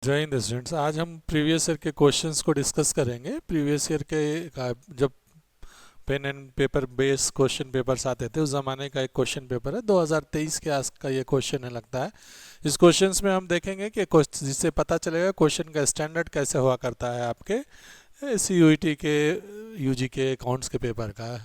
जय हिंद स्टूडेंट्स। आज हम प्रीवियस ईयर के क्वेश्चंस को डिस्कस करेंगे। प्रीवियस ईयर के जब pen and paper based question papers आते थे उस ज़माने का एक क्वेश्चन पेपर है 2023 के आस का ये क्वेश्चन है लगता है। इस क्वेश्चंस में हम देखेंगे कि जिससे पता चलेगा क्वेश्चन का स्टैंडर्ड कैसे हुआ करता है आपके CUET के UG के अकाउंट्स के पेपर का।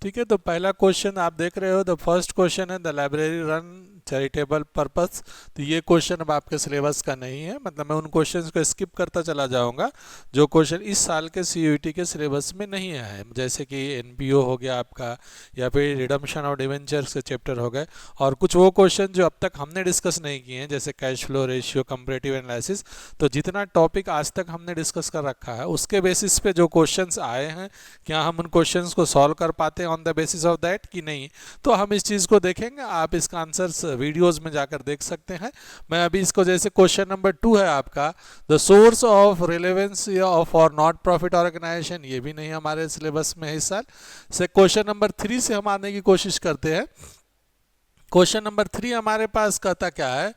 ठीक है, तो पहला क्वेश्चन आप देख रहे हो, द फर्स्ट क्वेश्चन है the library run charitable purpose. तो ये क्वेश्चन अब आपके सिलेबस का नहीं है, मतलब मैं उन क्वेश्चंस को स्किप करता चला जाऊंगा जो क्वेश्चन इस साल के CUET के सिलेबस में नहीं है, जैसे कि NPO हो गया आपका, या फिर रिडम्पशन और डिवेंचर्स के चैप्टर हो गए, और कुछ वो क्वेश्चन जो अब तक हमने डिस्कस नहीं किए हैं जैसे cash flow ratio, comparative analysis. तो जितना टॉपिक आज तक हमने डिस्कस कर रखा है उसके बेसिस पे जो क्वेश्चंस आए हैं, क्या हम उन क्वेश्चंस को सॉल्व कर पाते हैं on the basis of that कि नहीं, तो हम इस चीज़ को देखेंगे। आप इसका आंसर्स वीडियोस में जाकर देख सकते हैं। मैं अभी इसको, जैसे क्वेश्चन नंबर 2 है आपका, the source of relevance of और नॉट प्रॉफिट ऑर्गेनाइजेशन, ये भी नहीं हमारे सिलेबस में है इस साल से। क्वेश्चन नंबर 3 से हम आने की कोशिश करते हैं। क्वेश्चन नंबर 3 हमारे पास कहता क्या है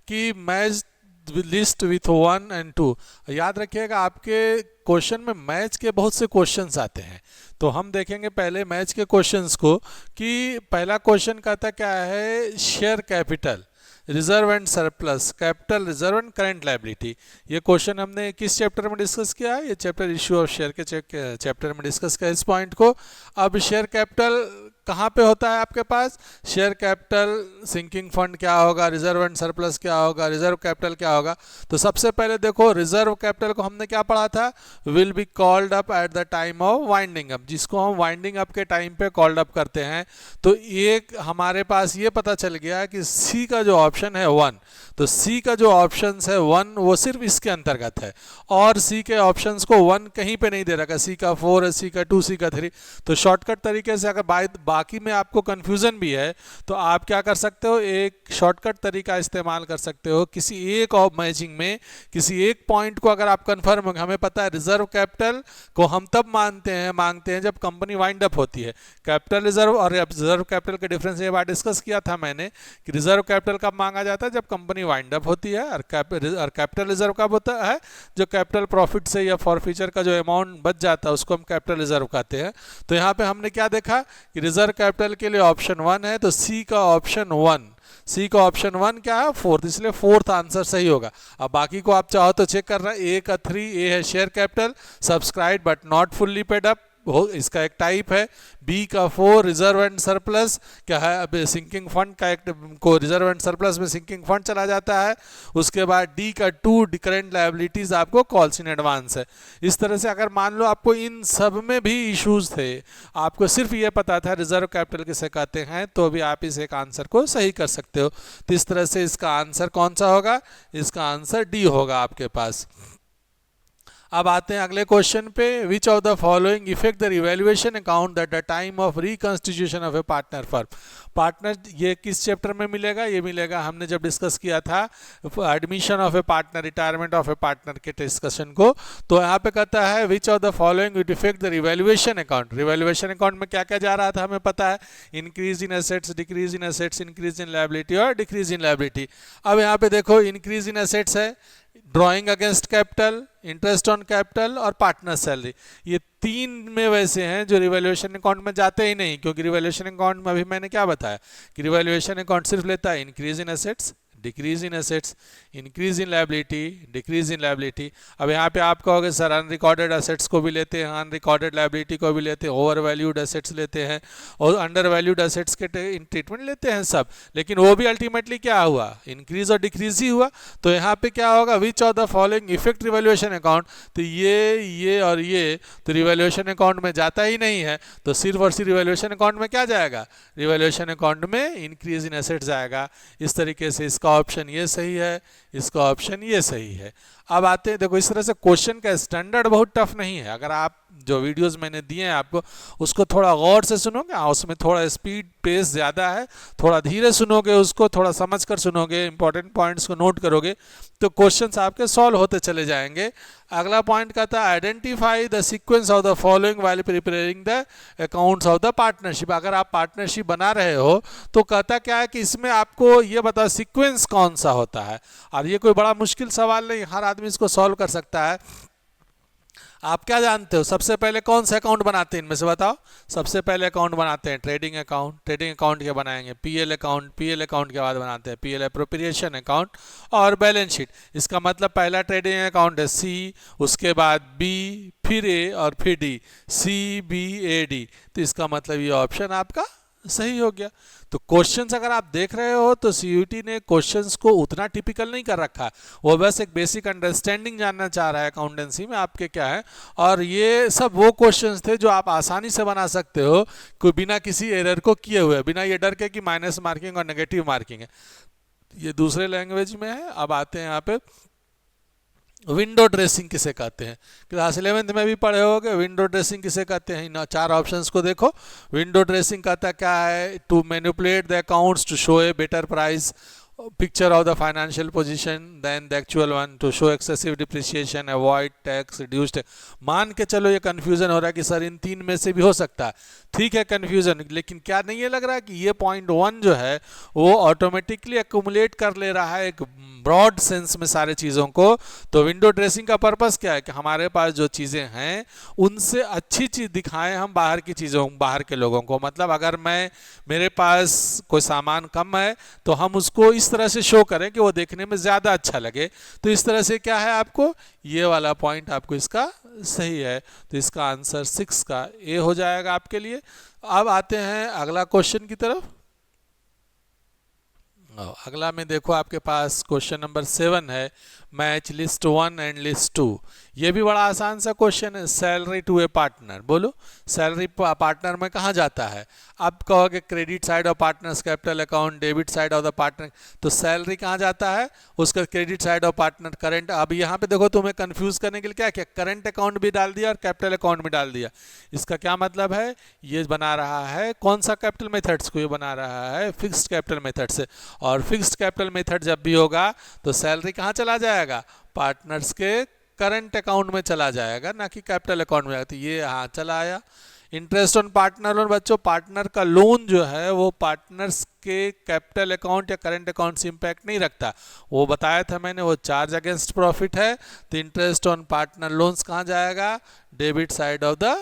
कि मैच लिस्ट विथ 1 and 2। याद रखिएगा आपके क्वेश्चन में मैच के बहुत से क्वेश्चंस आते हैं, तो हम देखेंगे पहले मैच के क्वेश्चंस को। कि पहला क्वेश्चन कहता क्या है, share capital, reserve and surplus, capital reserve and current liability. ये क्वेश्चन हमने किस चैप्टर में डिस्कस किया है? ये चैप्टर इश्यू ऑफ शेयर के चैप्टर में डिस्कस किया इस पॉइंट को। अब शेयर कैपिटल कहाँ पे होता है आपके पास? शेयर कैपिटल सिंकिंग फंड क्या होगा, रिजर्व एंड सरप्लस क्या होगा, रिजर्व कैपिटल क्या होगा। तो सबसे पहले देखो, रिजर्व कैपिटल को हमने क्या पढ़ा था? Will be called up at the time of winding up, जिसको हम वाइंडिंग अप के टाइम पे कॉल्ड अप करते हैं। तो एक हमारे पास ये पता चल गया कि सी का जो ऑप्शन है 1, तो सी का जो ऑप्शन है 1 वो सिर्फ इसके अंतर्गत है, और सी के ऑप्शंस को 1 कहीं पे नहीं दे रखा। सी का 4 है, सी का 2, सी का 3। तो शॉर्टकट तरीके से अगर बाकी में आपको कंफ्यूजन भी है तो आप क्या कर सकते हो, एक शॉर्टकट तरीका इस्तेमाल कर सकते हो। किसी एक ऑफ मैचिंग में किसी एक पॉइंट को अगर आप कंफर्म, हमें पता है रिजर्व कैपिटल को हम तब मांगते हैं जब कंपनी वाइंड अप होती है। कैपिटल रिजर्व और रिजर्व कैपिटल के डिफरेंस ये बात डिस्कस किया था मैंने कि रिजर्व कैपिटल कब मांगा जाता है? जब कंपनी वाइंड अप होती है। और कैपिटल रिजर्व कब होता है? जो कैपिटल प्रॉफिट से या फॉरफीचर का जो अमाउंट बच जाता है उसको हम कैपिटल रिजर्व कहते हैं। तो यहाँ पे हमने क्या देखा कि रिजर्व कैपिटल के लिए ऑप्शन 1 है, तो सी का ऑप्शन 1, सी का ऑप्शन 1 क्या है? 4th, इसलिए 4th आंसर सही होगा। अब बाकी को आप चाहो तो चेक करना। ए का 3, ए है share capital, subscribe but not fully paid up, इसका एक टाइप है। बी का 4 रिजर्व एंड सरप्लस क्या है? अब सिंकिंग फंड का एक को रिजर्व एंड सरप्लस में सिंकिंग फंड चला जाता है। उसके बाद डी का 2 करेंट लायबिलिटीज आपको कॉल्स इन एडवांस है। इस तरह से अगर मान लो आपको इन सब में भी इश्यूज थे, आपको सिर्फ ये पता था रिजर्व कैपिटल किसे कहते हैं, तो भी आप इस एक आंसर को सही कर सकते हो। तो इस तरह से इसका आंसर कौन सा होगा? इसका आंसर डी होगा आपके पास। अब आते हैं अगले क्वेश्चन पे। विच of the following effect the revaluation account eight the time of reconstitution of a partner firm. Partner ये किस चैप्टर में मिलेगा? ये मिलेगा, हमने जब डिस्कस किया था admission of a partner, retirement of a partner के डिस्कशन को। तो यहाँ पे कहता है विच of the following will effect the revaluation account. Revaluation account में क्या क्या जा रहा था हमें पता है, increase in assets, decrease in assets, increase in liability और डिक्रीज इन लायबिलिटी। अब यहाँ पे देखो, इंक्रीज इन एसेट्स है, drawing against capital, interest on capital और पार्टनर सैलरी। ये 3 में वैसे हैं जो रिवैल्यूएशन अकाउंट में जाते ही नहीं, क्योंकि रिवैल्यूएशन अकाउंट में अभी मैंने क्या बताया कि रिवैल्यूएशन अकाउंट सिर्फ लेता है increase in assets, decrease in assets, increase in liability, decrease in liability. अब यहाँ पे आप कहोगे सर अनरिकॉर्डेड एसेट्स को भी लेते हैं, अनरिकॉर्डेड लायबिलिटी को भी लेते हैं, ओवर वैल्यूड एसेट्स लेते हैं और अंडर वैल्यूड एसेट्स के ट्रीटमेंट लेते हैं सब, लेकिन वो भी अल्टीमेटली क्या हुआ? इंक्रीज और डिक्रीज ही हुआ। तो यहाँ पे क्या होगा? विच of the following effect revaluation account. तो ये और ये तो रिवैल्यूएशन अकाउंट में जाता ही नहीं है, तो सिर्फ और सिर्फ रिवैल्यूएशन अकाउंट में क्या जाएगा? रिवैल्यूएशन अकाउंट में इंक्रीज इन एसेट्स जाएगा। इस तरीके से इसका ऑप्शन ये सही है, इसका ऑप्शन ये सही है। अब आते हैं, देखो इस तरह से क्वेश्चन का स्टैंडर्ड बहुत टफ नहीं है। अगर आप जो वीडियोस मैंने दिए हैं आपको उसको थोड़ा गौर से सुनोगे, उसमें थोड़ा स्पीड पेस ज़्यादा है, थोड़ा धीरे सुनोगे, उसको थोड़ा समझ कर सुनोगे, इंपॉर्टेंट पॉइंट्स को नोट करोगे तो क्वेश्चंस आपके सॉल्व होते चले जाएंगे। अगला पॉइंट कहता है identify the sequence of the following while preparing the accounts of the partnership. अगर आप पार्टनरशिप बना रहे हो तो कहता क्या है कि इसमें आपको ये बताओ सीक्वेंस कौन सा होता है। और ये कोई बड़ा मुश्किल सवाल नहीं, हर आदमी इसको सॉल्व कर सकता है। आप क्या जानते हो सबसे पहले कौन सा अकाउंट बनाते हैं इनमें से बताओ। सबसे पहले अकाउंट बनाते हैं ट्रेडिंग अकाउंट, ट्रेडिंग अकाउंट के बनाएंगे पीएल अकाउंट, पीएल अकाउंट के बाद बनाते हैं पीएल एप्रोप्रिएशन अकाउंट और बैलेंस शीट। इसका मतलब पहला ट्रेडिंग अकाउंट है सी, उसके बाद बी, फिर ए और फिर D, C B A D. तो इसका मतलब ये ऑप्शन आपका सही हो गया। तो क्वेश्चंस अगर आप देख रहे हो तो सीयूईटी ने क्वेश्चंस को उतना टिपिकल नहीं कर रखा, वो बस एक बेसिक अंडरस्टैंडिंग जानना चाह रहा है अकाउंटेंसी में आपके क्या है। और ये सब वो क्वेश्चंस थे जो आप आसानी से बना सकते हो, कोई बिना किसी एरर को किए हुए, बिना ये डर के कि माइनस मार्किंग और नेगेटिव मार्किंग है। ये दूसरे लैंग्वेज में है। अब आते हैं यहाँ पे विंडो ड्रेसिंग किसे कहते हैं। क्लास 11th में भी पढ़े होगे विंडो ड्रेसिंग किसे कहते हैं। इन चार ऑप्शंस को देखो। विंडो ड्रेसिंग कहता क्या है, to manipulate the accounts to show a better price picture of the financial position than the actual one, to show excessive depreciation, avoid tax, reduced। मान के चलो ये कंफ्यूजन हो रहा है कि सर इन तीन में से भी हो सकता है, ठीक है कंफ्यूजन, लेकिन क्या नहीं ये लग रहा है कि ये पॉइंट 1 जो है वो ऑटोमेटिकली एक्यूमुलेट कर ले रहा है एक ब्रॉड सेंस में सारे चीज़ों को। तो विंडो ड्रेसिंग का पर्पस क्या है कि हमारे पास जो चीज़ें हैं उनसे अच्छी चीज़ दिखाएं हम बाहर की चीज़ों, बाहर के लोगों को। मतलब अगर मेरे पास कोई सामान कम है तो हम उसको इस तरह से शो करें कि वो देखने में ज़्यादा अच्छा लगे। तो इस तरह से क्या है आपको ये वाला पॉइंट आपको इसका सही है। तो इसका आंसर 6 का ए हो जाएगा आपके लिए। अब आते हैं अगला क्वेश्चन की तरफ। अगला में देखो आपके पास क्वेश्चन नंबर 7 है, मैच लिस्ट 1 एंड लिस्ट 2। ये भी बड़ा आसान सा क्वेश्चन है। सैलरी टू ए पार्टनर, बोलो सैलरी पार्टनर में कहाँ जाता है। अब कहोगे credit side of partners capital account, debit side of the partner, तो सैलरी कहाँ जाता है उसका credit side of partner current. अब यहाँ पे देखो तुम्हें कंफ्यूज करने के लिए क्या किया, करंट अकाउंट भी डाल दिया और कैपिटल अकाउंट भी डाल दिया। इसका क्या मतलब है, ये बना रहा है कौन सा कैपिटल मेथड्स को, ये बना रहा है फिक्स्ड कैपिटल मेथड से। और फिक्स्ड कैपिटल मेथड जब भी होगा तो सैलरी कहाँ चला जाएगा, पार्टनर्स के करंट अकाउंट में चला जाएगा, ना कि कैपिटल अकाउंट में। तो ये हाँ चला आया। इंटरेस्ट ऑन पार्टनर लोन, बच्चों पार्टनर का लोन जो है वो पार्टनर्स के कैपिटल अकाउंट या करंट अकाउंट से इंपैक्ट नहीं रखता, वो बताया था मैंने, वो चार्ज अगेंस्ट प्रॉफिट है। तो इंटरेस्ट ऑन पार्टनर लोन्स कहाँ जाएगा, debit side of the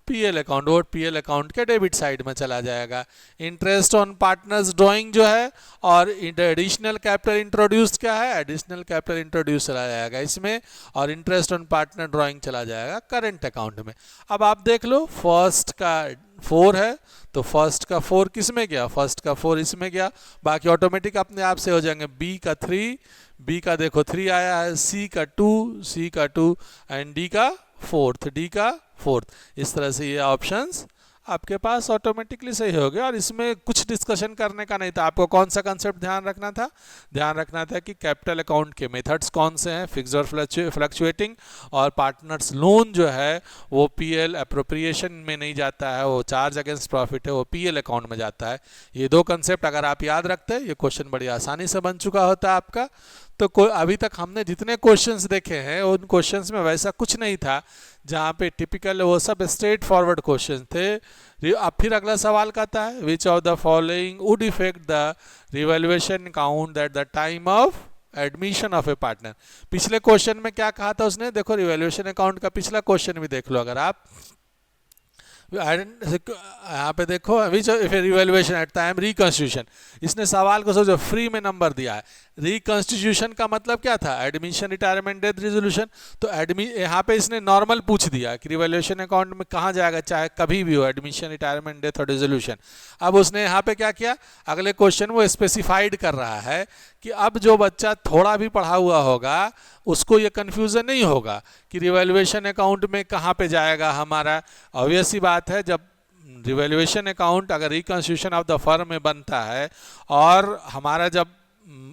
PL account, और पीएल अकाउंट के डेबिट साइड में चला जाएगा। इंटरेस्ट ऑन पार्टनर्स ड्राइंग जो है और एडिशनल कैपिटल इंट्रोड्यूस क्या है, एडिशनल कैपिटल इंट्रोड्यूस चला जाएगा इसमें, और इंटरेस्ट ऑन पार्टनर ड्राइंग चला जाएगा करंट अकाउंट में। अब आप देख लो फर्स्ट का 4 है तो फर्स्ट का 4 किस में गया, फर्स्ट का 4 इसमें गया, बाकी ऑटोमेटिक अपने आप से हो जाएंगे। बी का 3, बी का देखो 3 आया है, सी का 2, सी का 2 एंड डी का 4, डी का 4। इस तरह से ये ऑप्शंस आपके पास ऑटोमेटिकली सही हो गया। और इसमें कुछ डिस्कशन करने का नहीं था। आपको कौन सा कंसेप्ट ध्यान रखना था, ध्यान रखना था कि कैपिटल अकाउंट के मेथड्स कौन से हैं, फिक्स्ड और फ्लक्चुएटिंग, और पार्टनर्स लोन जो है वो पीएल एप्रोप्रिएशन में नहीं जाता है, वो चार्ज अगेंस्ट प्रॉफिट है, वो पीएल अकाउंट में जाता है। ये 2 कंसेप्ट अगर आप याद रखते हैं ये क्वेश्चन बड़ी आसानी से बन चुका होता है आपका। तो अभी तक हमने जितने क्वेश्चंस देखे हैं उन क्वेश्चंस में वैसा कुछ नहीं था जहाँ पे टिपिकल वो सब स्ट्रेट फॉरवर्ड क्वेश्चन थे। अब फिर अगला सवाल कहता है विच of the following would effect the revaluation account eight the time of admission of a partner. पिछले क्वेश्चन में क्या कहा था उसने, देखो रिवैल्यूएशन अकाउंट का पिछला क्वेश्चन भी देख लो अगर आप, यहाँ पे देखो विच रिवैल्यूएशन एट टाइम रिकंस्टिट्यूशन। इसने सवाल को सोचो फ्री में नंबर दिया है। रिकंस्टिट्यूशन का मतलब क्या था, एडमिशन रिटायरमेंट डेथ रिजोल्यूशन। तो यहाँ पे इसने नॉर्मल पूछ दिया कि रिवैल्यूएशन अकाउंट में कहाँ जाएगा, चाहे कभी भी हो, एडमिशन रिटायरमेंट डेथ और रिजोल्यूशन। अब उसने यहाँ पे क्या किया, अगले क्वेश्चन वो स्पेसिफाइड कर रहा है कि अब जो बच्चा थोड़ा भी पढ़ा हुआ होगा उसको ये कन्फ्यूज़न नहीं होगा कि रिवैल्यूएशन अकाउंट में कहाँ पे जाएगा हमारा। ऑब्वियस सी बात है जब रिवैल्यूएशन अकाउंट अगर रिकंस्टिट्यूशन ऑफ द फर्म में बनता है और हमारा जब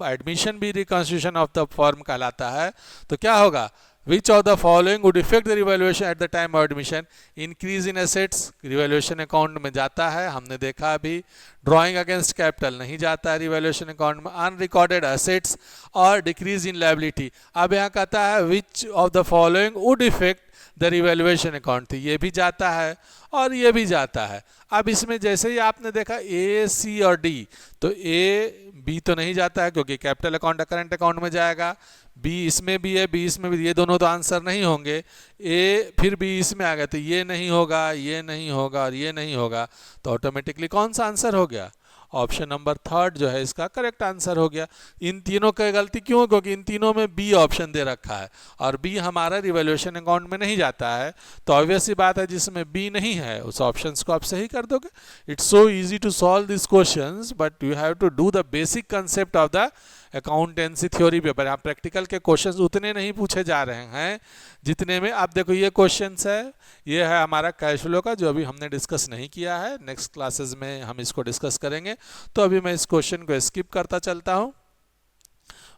एडमिशन भी रिकंस्टिट्यूशन ऑफ द फर्म कहलाता है तो क्या होगा, Which of the following would affect the revaluation at the time of admission? Increase in assets, revaluation account में जाता है, हमने देखा अभी. ड्रॉइंग अगेंस्ट कैपिटल नहीं जाता है रिवैल्यूएशन अकाउंट में. अनरिकॉर्डेड असेट्स और डिक्रीज इन लायबिलिटी. अब यहाँ कहता है विच of the following would effect the revaluation account, तो ये भी जाता है और ये भी जाता है. अब इसमें जैसे ही आपने देखा ए, सी और डी, तो ए, बी तो नहीं जाता है क्योंकि कैपिटल अकाउंट करंट अकाउंट में जाएगा. बी इसमें भी है, बी इसमें भी, ये दोनों तो आंसर नहीं होंगे. ए फिर बी इसमें आ गया तो ये नहीं होगा, ये नहीं होगा और ये नहीं होगा. तो ऑटोमेटिकली कौन सा आंसर हो गया? ऑप्शन नंबर थर्ड जो है इसका करेक्ट आंसर हो गया. इन तीनों की गलती क्यों? क्योंकि इन तीनों में बी ऑप्शन दे रखा है और बी हमारा रिवैल्यूएशन अकाउंट में नहीं जाता है. तो ऑब्वियस सी बात है जिसमें बी नहीं है उस ऑप्शंस को आप सही कर दोगे. It's so easy to solve this questions but you have to do the basic concept of the accountancy theory paper. यहाँ प्रैक्टिकल के क्वेश्चंस उतने नहीं पूछे जा रहे हैं जितने में आप देखो ये क्वेश्चंस है. ये है हमारा कैश फ्लो का जो अभी हमने डिस्कस नहीं किया है, नेक्स्ट क्लासेस में हम इसको डिस्कस करेंगे. तो अभी मैं इस क्वेश्चन को स्किप करता चलता हूँ.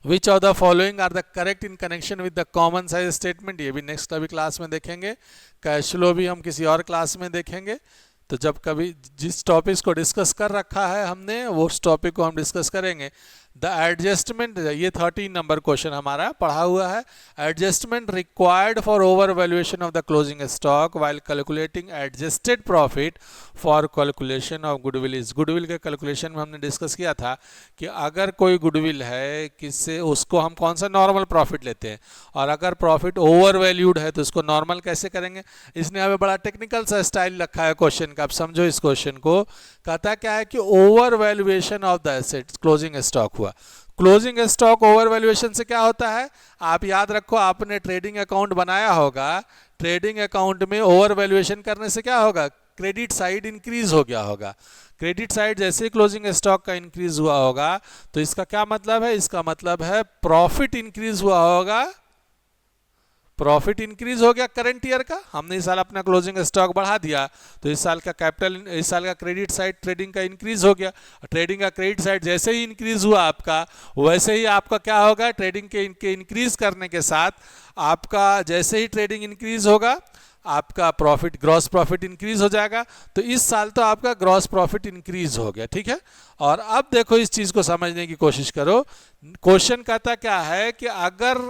Which of the following are the correct in connection with the common size statement, ये भी नेक्स्ट अभी क्लास में देखेंगे. कैश फ्लो भी हम किसी और क्लास में देखेंगे. तो जब कभी जिस टॉपिक्स को डिस्कस कर रखा है हमने वो उस टॉपिक को हम डिस्कस करेंगे. द एडजस्टमेंट, ये 13 नंबर क्वेश्चन हमारा पढ़ा हुआ है. Adjustment required for over valuation of the closing stock while calculating adjusted profit for calculation of goodwill is. Goodwill के कैलकुलेशन में हमने डिस्कस किया था कि अगर कोई गुडविल है किससे उसको हम कौन सा नॉर्मल प्रॉफिट लेते हैं और अगर प्रॉफिट ओवर वैल्यूड है तो उसको नॉर्मल कैसे करेंगे. इसने हमें बड़ा टेक्निकल सा स्टाइल रखा है क्वेश्चन का. आप समझो इस क्वेश्चन को. कहता क्या है कि over valuation of the assets closing stock हुआ. क्लोजिंग स्टॉक ओवर वैल्यूएशन से क्या होता है आप याद रखो. आपने ट्रेडिंग अकाउंट बनाया होगा, ट्रेडिंग अकाउंट में ओवर वैल्यूएशन करने से क्या होगा? क्रेडिट साइड इंक्रीज हो गया होगा. क्रेडिट साइड जैसे क्लोजिंग स्टॉक का इंक्रीज हुआ होगा तो इसका क्या मतलब है? इसका मतलब है प्रॉफिट इंक्रीज हुआ होगा. प्रॉफिट इंक्रीज हो गया करंट ईयर का. हमने इस साल अपना क्लोजिंग स्टॉक बढ़ा दिया तो इस साल का कैपिटल, इस साल का क्रेडिट साइड ट्रेडिंग का इंक्रीज हो गया. ट्रेडिंग का क्रेडिट साइड जैसे ही इंक्रीज हुआ आपका वैसे ही आपका क्या होगा? ट्रेडिंग के इंक्रीज करने के साथ आपका जैसे ही ट्रेडिंग इंक्रीज होगा आपका प्रॉफिट, ग्रॉस प्रॉफिट इंक्रीज हो जाएगा. तो इस साल तो आपका ग्रॉस प्रॉफिट इंक्रीज हो गया. ठीक है. और अब देखो इस चीज को समझने की कोशिश करो. क्वेश्चन कहता क्या है कि अगर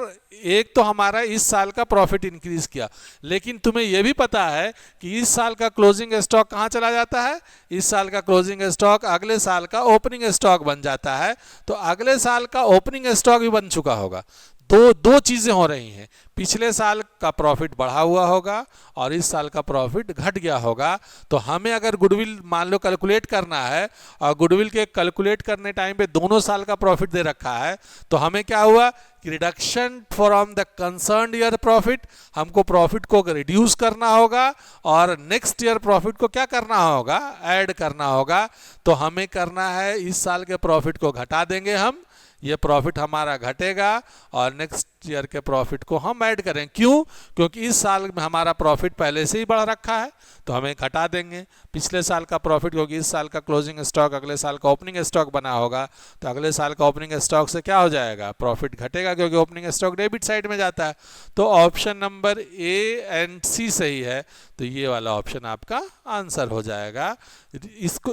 एक तो हमारा इस साल का प्रॉफिट इंक्रीज किया लेकिन तुम्हें यह भी पता है कि इस साल का क्लोजिंग स्टॉक कहां चला जाता है? इस साल का क्लोजिंग स्टॉक अगले साल का ओपनिंग स्टॉक बन जाता है. तो अगले साल का ओपनिंग स्टॉक भी बन चुका होगा. दो चीजें हो रही हैं. पिछले साल का प्रॉफिट बढ़ा हुआ होगा और इस साल का प्रॉफिट घट गया होगा. तो हमें अगर गुडविल मान लो कैलकुलेट करना है और गुडविल के कैलकुलेट करने टाइम पे दोनों साल का प्रॉफिट दे रखा है तो हमें क्या हुआ कि reduction from the concerned year profit, हमको प्रॉफिट को रिड्यूस करना होगा और नेक्स्ट ईयर प्रॉफिट को क्या करना होगा? ऐड करना होगा. तो हमें करना है इस साल के प्रॉफिट को घटा देंगे हम, ये प्रॉफिट हमारा घटेगा और नेक्स्ट ईयर के प्रॉफिट को हम ऐड करें. क्यों? क्योंकि इस साल में हमारा प्रॉफिट पहले से ही बढ़ रखा है तो हमें घटा देंगे पिछले साल का प्रॉफिट. क्योंकि इस साल का क्लोजिंग स्टॉक अगले साल का ओपनिंग स्टॉक बना होगा तो अगले साल का ओपनिंग स्टॉक से क्या हो जाएगा? प्रॉफिट घटेगा क्योंकि ओपनिंग स्टॉक डेबिट साइड में जाता है. तो ऑप्शन नंबर ए एंड सी सही है. तो ये वाला ऑप्शन आपका आंसर हो जाएगा.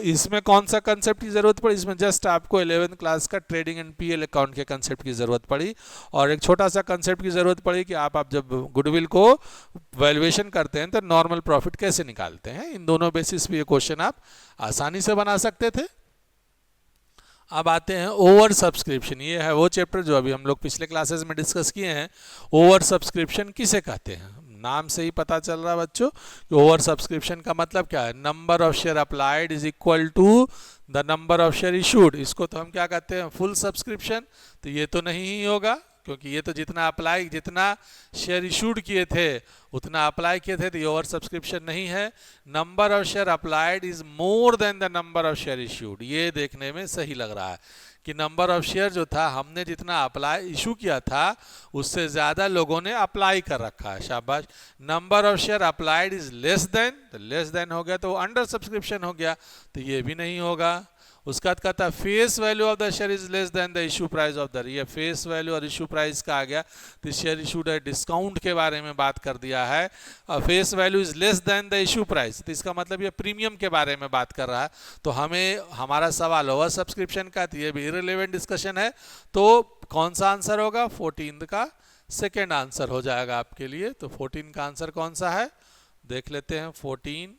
इसमें कौन सा कंसेप्ट की जरूरत पड़ी? इसमें जस्ट आपको 11th क्लास का ट्रेडिंग एंड पीएल अकाउंट के कंसेप्ट की जरूरत पड़ी और एक छोटा सा कंसेप्ट की जरूरत पड़ी कि आप जब गुडविल को वैल्यूएशन करते हैं तो नॉर्मल प्रॉफिट कैसे निकालते हैं. इन दोनों बेसिस पे ये क्वेश्चन आप आसानी से बना सकते थे. अब आते हैं ओवर सब्सक्रिप्शन. ये है वो चैप्टर जो अभी हम लोग पिछले क्लासेस में डिस्कस किए हैं. ओवर सब्सक्रिप्शन किसे कहते हैं? नाम से ही पता चल रहा है बच्चों कि ओवर सब्सक्रिप्शन का मतलब क्या है? Number of share applied is equal to the number of share issued. इसको तो हम क्या कहते हैं? Full subscription. तो ये तो नहीं ही होगा क्योंकि ये तो जितना शेयर इशूड किए थे उतना अप्लाई किए थे तो ये ओवर सब्सक्रिप्शन नहीं है. Number of share applied is more than the number of share issued. ये देखने में सही लग रहा है कि नंबर ऑफ शेयर जो था हमने जितना अप्लाई इशू किया था उससे ज़्यादा लोगों ने अप्लाई कर रखा है. शाबाश. Number of share applied is less than, तो लेस देन हो गया तो अंडर सब्सक्रिप्शन हो गया तो ये भी नहीं होगा. उसका बाद कहता है face value of the share is less than the issue price of the, ये फेस वैल्यू और इशू प्राइस का आ गया, तो शेयर इशूड है डिस्काउंट के बारे में बात कर दिया है। Face value is less than the issue price, तो इसका मतलब ये प्रीमियम के बारे में बात कर रहा है। तो हमें हमारा सवाल ओवर सब्सक्रिप्शन का, तो ये भी इररिलेवेंट डिस्कशन है, तो कौन सा आंसर होगा? 14 का सेकेंड आंसर हो जाएगा आपके लिए। तो 14 का आंसर कौन सा है देख लेते हैं, 14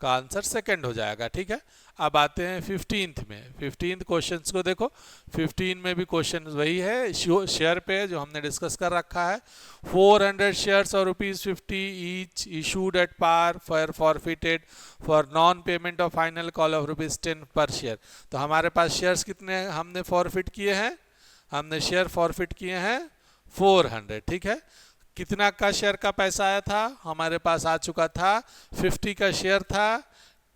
का आंसर सेकंड हो जाएगा, ठीक है। अब आते हैं 15th में, 15th क्वेश्चंस को देखो। 15 में भी क्वेश्चन वही है, शेयर पे जो हमने डिस्कस कर रखा है। 400 शेयर्स और ₹50 each issued at par for forfeited for non payment of final call of ₹10 per share. तो हमारे पास शेयर्स कितने हमने फॉरफिट किए हैं? हमने शेयर फॉरफिट किए हैं 400, ठीक है। कितना का शेयर का पैसा आया था? हमारे पास आ चुका था 50 का शेयर था,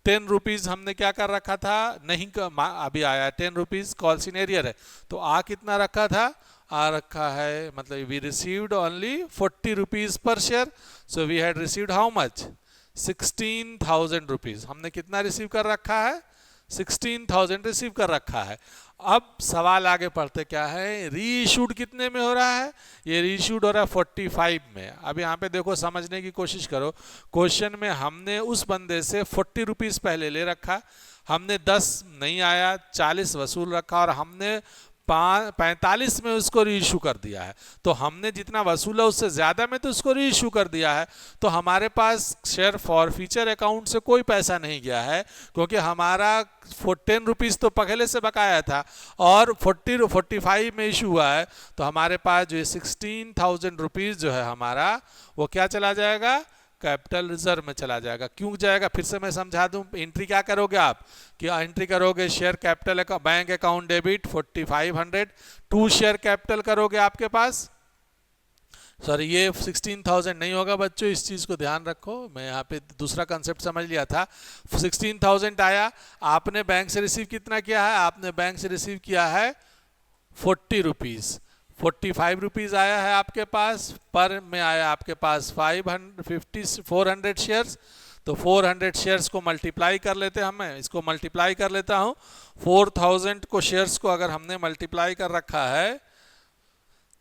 10 रुपीज़ हमने क्या कर रखा था? नहीं अभी आया 10 रुपीज़, कॉल सीनियर है, तो आ कितना रखा था? आ रखा है, मतलब we received only 40 rupees per share, so we had received how much? 16,000 rupees. हमने कितना रिसीव कर रखा है? 16,000 रिसीव कर रखा है। अब सवाल आगे पढ़ते क्या है, री इशूड कितने में हो रहा है? ये री इशूड हो रहा है 45 में। अब यहाँ पे देखो, समझने की कोशिश करो, क्वेश्चन में हमने उस बंदे से 40 रुपीज़ पहले ले रखा, हमने 10 नहीं आया, 40 वसूल रखा, और हमने 45 में उसको री इशू कर दिया है। तो हमने जितना वसूला उससे ज़्यादा में तो उसको री इशू कर दिया है। तो हमारे पास शेयर फॉरफीचर अकाउंट से कोई पैसा नहीं गया है, क्योंकि हमारा 10 रुपीज़ तो पहले से बकाया था और 45 में इशू हुआ है। तो हमारे पास जो 16,000 रुपीज़ जो है हमारा, वो क्या चला जाएगा? कैपिटल रिजर्व में चला जाएगा। क्यों जाएगा? फिर से मैं समझा दूं। एंट्री क्या करोगे आप? कि एंट्री करोगे share capital bank account debit 4500, 2 share capital करोगे आपके पास, सॉरी ये 16,000 नहीं होगा बच्चों, इस चीज़ को ध्यान रखो। मैं यहाँ पे दूसरा कंसेप्ट समझ लिया था। 16,000 आया, आपने बैंक से रिसीव कितना किया है? आपने बैंक से रिसीव किया है 40 रुपीज़। 45 रुपीज़ आया है आपके पास, पर में आया आपके पास 400 शेयर्स। तो 400 शेयर्स को मल्टीप्लाई कर लेते हैं, मैं इसको मल्टीप्लाई कर लेता हूँ। 4000 को शेयर्स को अगर हमने मल्टीप्लाई कर रखा है,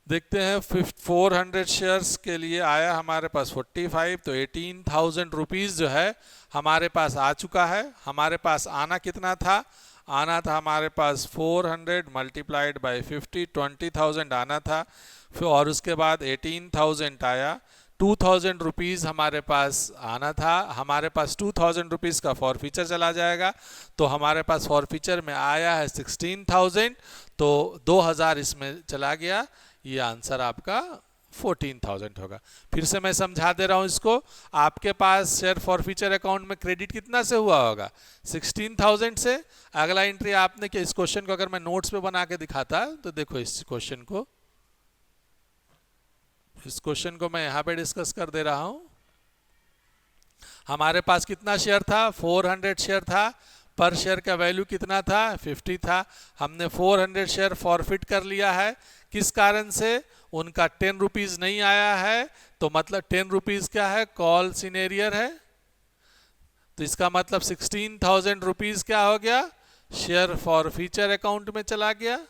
देखते हैं 400 शेयर्स के लिए आया हमारे पास 45, तो 18,000 रुपीज़ जो है हमारे पास आ चुका है। हमारे पास आना कितना था? आना था हमारे पास 400 मल्टीप्लाइड बाई 50, 20,000 आना था। फिर और उसके बाद 18,000 आया, 2,000 रुपीज़ हमारे पास आना था। हमारे पास 2,000 रुपीज़ का फॉरफीचर चला जाएगा, तो हमारे पास फॉरफीचर में आया है 16,000, तो 2,000 इसमें चला गया। ये आंसर आपका 14,000 होगा। फिर से मैं समझा दे रहा हूँ इसको। आपके पास शेयर फॉरफीचर अकाउंट में क्रेडिट कितना से हुआ होगा? 16,000 से। अगला एंट्री आपने कि इस क्वेश्चन को अगर मैं नोट्स पे बना के दिखाता, तो देखो इस क्वेश्चन को मैं यहाँ पे डिस्कस कर दे रहा हूँ। हमारे पास कितना शेयर था? 400 शेयर था। पर शेयर का वैल्यू कितना था? 50 था। हमने 400 शेयर फॉरफिट कर लिया है। किस कारण से? उनका 10 रुपीज़ नहीं आया है, तो मतलब 10 रुपीज़ क्या है? कॉल सीनियर है। तो इसका मतलब 16,000 रुपीज़ क्या हो गया? शेयर फॉरफीचर अकाउंट में चला गया।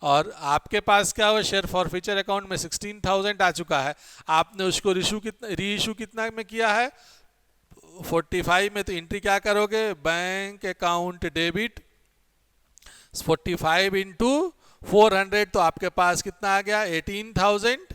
और आपके पास क्या हुआ? शेयर फॉरफीचर अकाउंट में 16,000 आ चुका है। आपने उसको री इशू कितना में किया है? 45 में। तो एंट्री क्या करोगे? बैंक अकाउंट डेबिट 45 इंटू 400, तो आपके पास कितना आ गया? 18,000।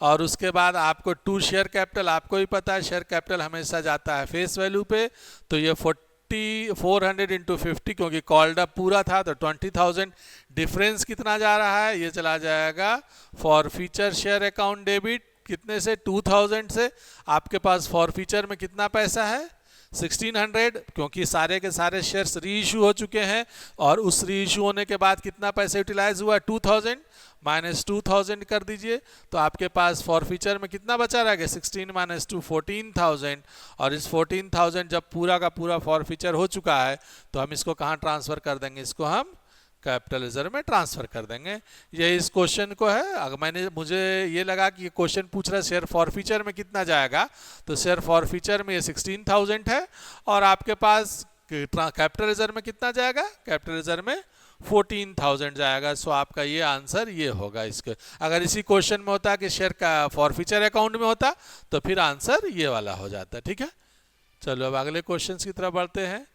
और उसके बाद आपको 2 शेयर कैपिटल, आपको ही पता है शेयर कैपिटल हमेशा जाता है फेस वैल्यू पे, तो ये 400 इंटू 50, क्योंकि कॉल्ड अप पूरा था, तो 20,000। डिफरेंस कितना जा रहा है? ये चला जाएगा फॉरफीचर शेयर अकाउंट डेबिट कितने से? 2,000 से। आपके पास फॉरफीचर में कितना पैसा है? 1600, क्योंकि सारे के सारे शेयर्स री इशू हो चुके हैं, और उस री इशू होने के बाद कितना पैसा यूटिलाइज हुआ? 2,000 माइनस 2,000 कर दीजिए, तो आपके पास फॉरफीचर में कितना बचा रह गया? 16 माइनस 2 14,000। और इस 14,000 जब पूरा का पूरा फॉरफीचर हो चुका है, तो हम इसको कहाँ ट्रांसफ़र कर देंगे? इसको हम कैपिटल रिजर्व में ट्रांसफर कर देंगे। ये इस क्वेश्चन को है। अगर मुझे ये लगा कि ये क्वेश्चन पूछ रहा है शेयर फॉरफीचर में कितना जाएगा, तो शेयर फॉरफीचर में ये 16,000 है, और आपके पास कैपिटल रिजर्व में कितना जाएगा, कैपिटल रिजर्व में 14,000 जाएगा। सो आपका ये आंसर ये होगा इसके। अगर इसी क्वेश्चन में होता कि शेयर का फॉरफीचर अकाउंट में होता तो फिर आंसर ये वाला हो जाता। ठीक है, चलो अब अगले क्वेश्चन की तरफ बढ़ते हैं।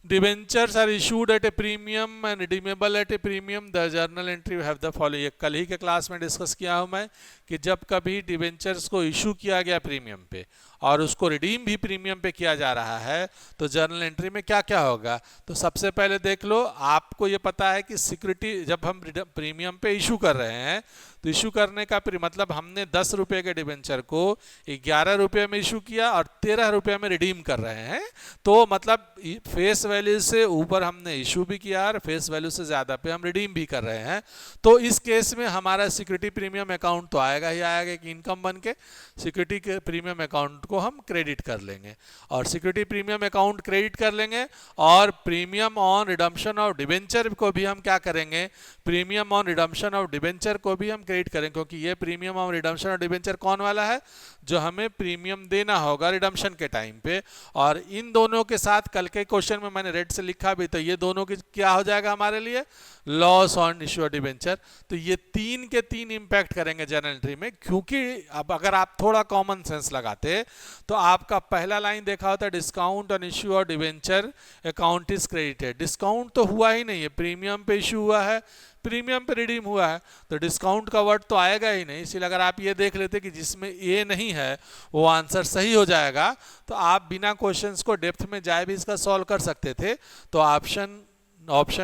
Debentures are issued at a premium and redeemable at a premium, the journal entry have the following. ये कल ही के क्लास में डिस्कस किया हूं मैं कि जब कभी डिबेंचर्स को इशू किया गया प्रीमियम पे और उसको रिडीम भी प्रीमियम पे किया जा रहा है तो जर्नल एंट्री में क्या क्या होगा। तो सबसे पहले देख लो, आपको ये पता है कि सिक्योरिटी जब हम प्रीमियम पे इशू कर रहे हैं तो इशू करने का मतलब हमने 10 रुपये के डिबेंचर को 11 रुपये में इशू किया और 13 रुपये में रिडीम कर रहे हैं, तो मतलब फेस वैल्यू से ऊपर हमने इशू भी किया और फेस वैल्यू से ज़्यादा पे हम रिडीम भी कर रहे हैं। तो इस केस में हमारा सिक्योरिटी प्रीमियम अकाउंट तो आएगा ही आएगा कि इनकम बन के सिक्योरिटी के प्रीमियम अकाउंट को हम क्रेडिट कर लेंगे और सिक्योरिटी प्रीमियम अकाउंट क्रेडिट कर लेंगे और premium on redemption of debenture को भी हम क्या करेंगे, premium on redemption of debenture को भी हम क्रेडिट करेंगे, क्योंकि ये premium on redemption of debenture कौन वाला है, जो हमें प्रीमियम देना होगा रिडम्पशन के टाइम पे। और इन दोनों के साथ कल के क्वेश्चन में मैंने रेड से लिखा भी, तो ये दोनों की क्या हो जाएगा हमारे लिए, loss on issue of debenture. तो ये तीन के तीन इंपैक्ट करेंगे जर्नल एंट्री में, क्योंकि अब अगर आप थोड़ा कॉमन सेंस लगाते तो आपका पहला लाइन देखा होता है discount on issue of debenture account is credited. Discount तो हुआ ही नहीं है, प्रीमियम पे इशू हुआ है, प्रीमियम पे रिडीम हुआ है, तो डिस्काउंट का वर्ड तो आएगा ही नहीं। इसलिए अगर आप ये देख लेते कि जिसमें ए नहीं है वो आंसर सही हो जाएगा तो आप बिना क्वेश्चंस को डेप्थ में जाए भी इसका सॉल्व कर सकते थे। तो ऑप्शन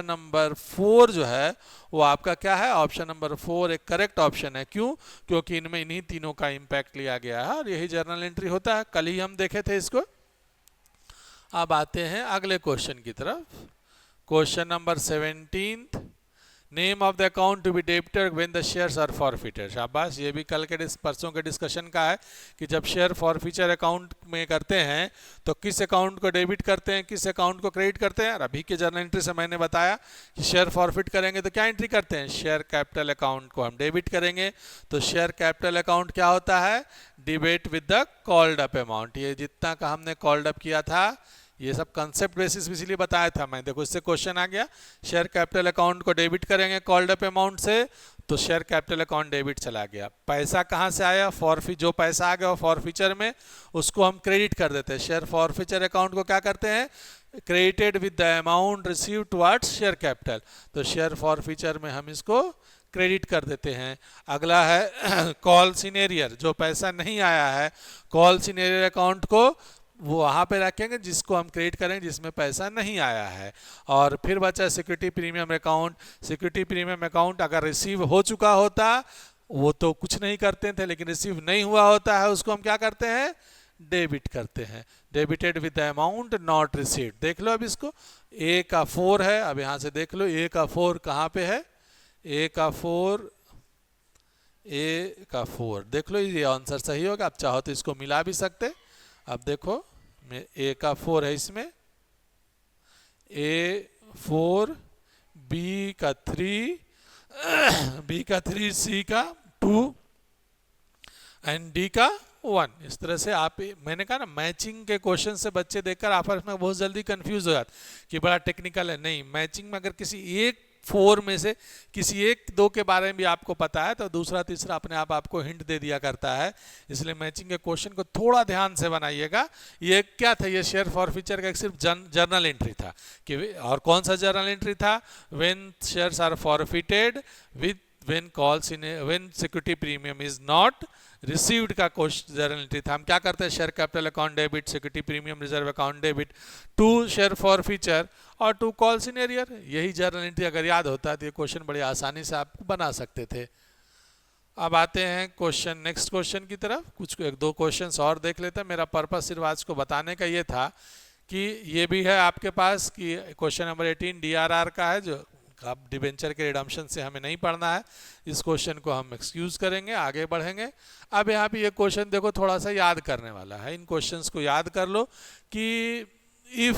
नंबर 4 जो है वो आपका क्या है, ऑप्शन नंबर 4 एक करेक्ट ऑप्शन है। क्यों, क्योंकि इनमें इन्हीं तीनों का इंपैक्ट लिया गया है और यही जर्नल एंट्री होता है, कल ही हम देखे थे इसको। अब आते हैं अगले क्वेश्चन की तरफ। Question number 17, name of the account to be debited when the shares are forfeited. शाबाश, ये भी कल के परसों के डिस्कशन का है कि जब शेयर फॉरफीचर अकाउंट में करते हैं तो किस अकाउंट को डेबिट करते हैं, किस अकाउंट को क्रेडिट करते हैं। और अभी के जर्नल एंट्री से मैंने बताया कि शेयर फॉरफिट करेंगे तो क्या एंट्री करते हैं, शेयर कैपिटल अकाउंट को हम डेबिट करेंगे। तो शेयर कैपिटल अकाउंट क्या होता है, debate with the called up amount. ये जितना का हमने कॉल्ड अप किया था ये सब कंसेप्ट बेसिस भी इसलिए बताया था मैं। देखो इससे क्वेश्चन आ गया, शेयर कैपिटल अकाउंट को डेबिट करेंगे कॉल्ड अप अमाउंट से, तो शेयर कैपिटल अकाउंट डेबिट चला गया। पैसा कहाँ से आया, जो पैसा आ गया वो फॉरफीचर में, उसको हम क्रेडिट कर देते हैं। शेयर फॉरफीचर अकाउंट को क्या करते हैं, credited with the amount receive towards share capital. तो शेयर फॉरफीचर में हम इसको क्रेडिट कर देते हैं। अगला है कॉल सिनेरियर, जो पैसा नहीं आया है कॉल सिनेरियर अकाउंट को वो वहाँ पे रखेंगे जिसको हम क्रेडिट करेंगे जिसमें पैसा नहीं आया है। और फिर बचा security premium account. Security premium account अगर रिसीव हो चुका होता वो तो कुछ नहीं करते थे, लेकिन रिसीव नहीं हुआ होता है उसको हम क्या करते हैं, डेबिट करते हैं। Debited with the amount not received. देख लो अब इसको, ए का 4 है, अब यहाँ से देख लो ए का 4 कहाँ पे है, ए का 4 देख लो, ये आंसर सही होगा। आप चाहो तो इसको मिला भी सकते। अब देखो ए का 4 है, इसमें A4, B का 3, C का 2 एंड D का 1। इस तरह से आप, मैंने कहा ना मैचिंग के क्वेश्चन से बच्चे देखकर आपस में बहुत जल्दी कंफ्यूज हो जाते कि बड़ा टेक्निकल है। नहीं, मैचिंग में अगर किसी एक 4 में से किसी एक 2 के बारे में भी आपको पता है तो दूसरा तीसरा अपने आप आपको हिंट दे दिया करता है। इसलिए मैचिंग के क्वेश्चन को थोड़ा ध्यान से बनाइएगा। ये क्या था, ये शेयर फॉरफीचर का एक सिर्फ जर्नल एंट्री था कि, और कौन सा जर्नल एंट्री था, when shares are forfeited with when security premium is not received का क्वेश्चन जर्नल एंट्री था। हम क्या करते हैं, share capital account debit, security premium reserve account debit, to share forfeiture और टू कॉल सिनेरियर। यही journal entry अगर याद होता है तो ये क्वेश्चन बड़ी आसानी से आप बना सकते थे। अब आते हैं क्वेश्चन, नेक्स्ट क्वेश्चन की तरफ। कुछ 1-2 क्वेश्चंस और देख लेते हैं। मेरा पर्पस सिर्फ आज को बताने का ये था कि ये भी है आपके पास कि क्वेश्चन नंबर 18 DRR का है, जो अब डिबेंचर के रिडम्पशन से हमें नहीं पढ़ना है। इस क्वेश्चन को हम एक्सक्यूज करेंगे, आगे बढ़ेंगे। अब यहाँ पे ये क्वेश्चन देखो थोड़ा सा याद करने वाला है। इन क्वेश्चंस को याद कर लो कि if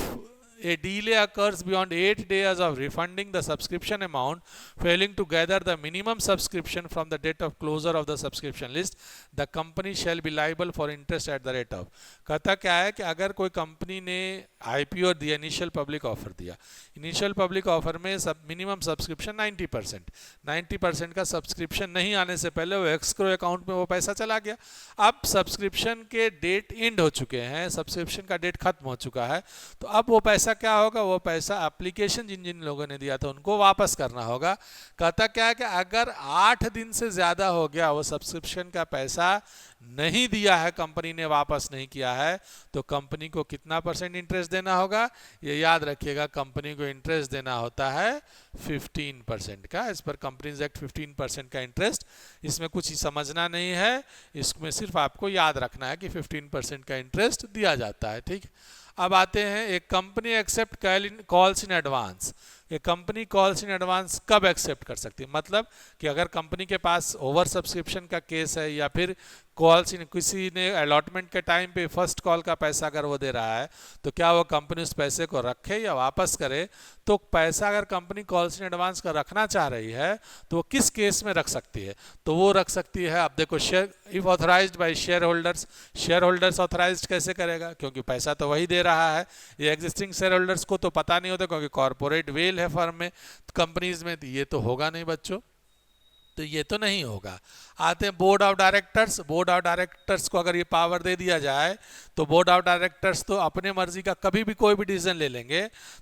a delay occurs beyond 8 days of refunding the subscription amount, failing to gather the minimum subscription from the date of closure of the subscription list, the company shall be liable for interest at the rate of. कहता क्या है कि अगर कोई company ने IPO दिया, initial public offer दिया, initial public offer में मिनिमम सब्सक्रिप्शन 90% का सब्सक्रिप्शन नहीं आने से पहले वो एस्क्रो अकाउंट में वो पैसा चला गया। अब सब्सक्रिप्शन के डेट एंड हो चुके हैं, सब्सक्रिप्शन का डेट खत्म हो चुका है, तो अब वो पैसा क्या होगा, वो पैसा एप्लीकेशन जिन जिन लोगों ने दिया था उनको वापस करना होगा। कहता क्या है कि अगर 8 दिन से ज़्यादा हो गया वो सब्सक्रिप्शन का पैसा नहीं दिया है, कंपनी ने वापस नहीं किया है, तो कंपनी को कितना % इंटरेस्ट देना होगा, ये याद रखिएगा, कंपनी को इंटरेस्ट देना होता है 15% का। इस पर कंपनीज एक्ट 15% का इंटरेस्ट, इसमें कुछ ही समझना नहीं है, इसमें सिर्फ आपको याद रखना है कि 15% का इंटरेस्ट दिया जाता है। ठीक, अब आते हैं, एक company accept calls in advance. ये कंपनी कॉल्स इन एडवांस कब एक्सेप्ट कर सकती है, मतलब कि अगर कंपनी के पास ओवर सब्सक्रिप्शन का केस है या फिर कॉल्स इन, किसी ने अलॉटमेंट के टाइम पे फर्स्ट कॉल का पैसा अगर वो दे रहा है, तो क्या वो कंपनी उस पैसे को रखे या वापस करे। तो पैसा अगर कंपनी कॉल्स इन एडवांस का रखना चाह रही है तो वो किस केस में रख सकती है, तो वो रख सकती है, अब देखो, share if authorised bye share holders. Share holders authorised कैसे करेगा, क्योंकि पैसा तो वही दे रहा है, ये एग्जिस्टिंग शेयर होल्डर्स को तो पता नहीं होता, क्योंकि कॉर्पोरेट वेल है फर्म में, कंपनीज में, तो ये तो होगा नहीं बच्चों, तो ये तो नहीं होगा। आते हैं board of directors. Board of directors को अगर ये पावर दे दिया जाए तो बोर्ड ऑफ डायरेक्टर्स तो अपने मर्जी का कभी भी कोई भी डिसीजन ले लेंगे।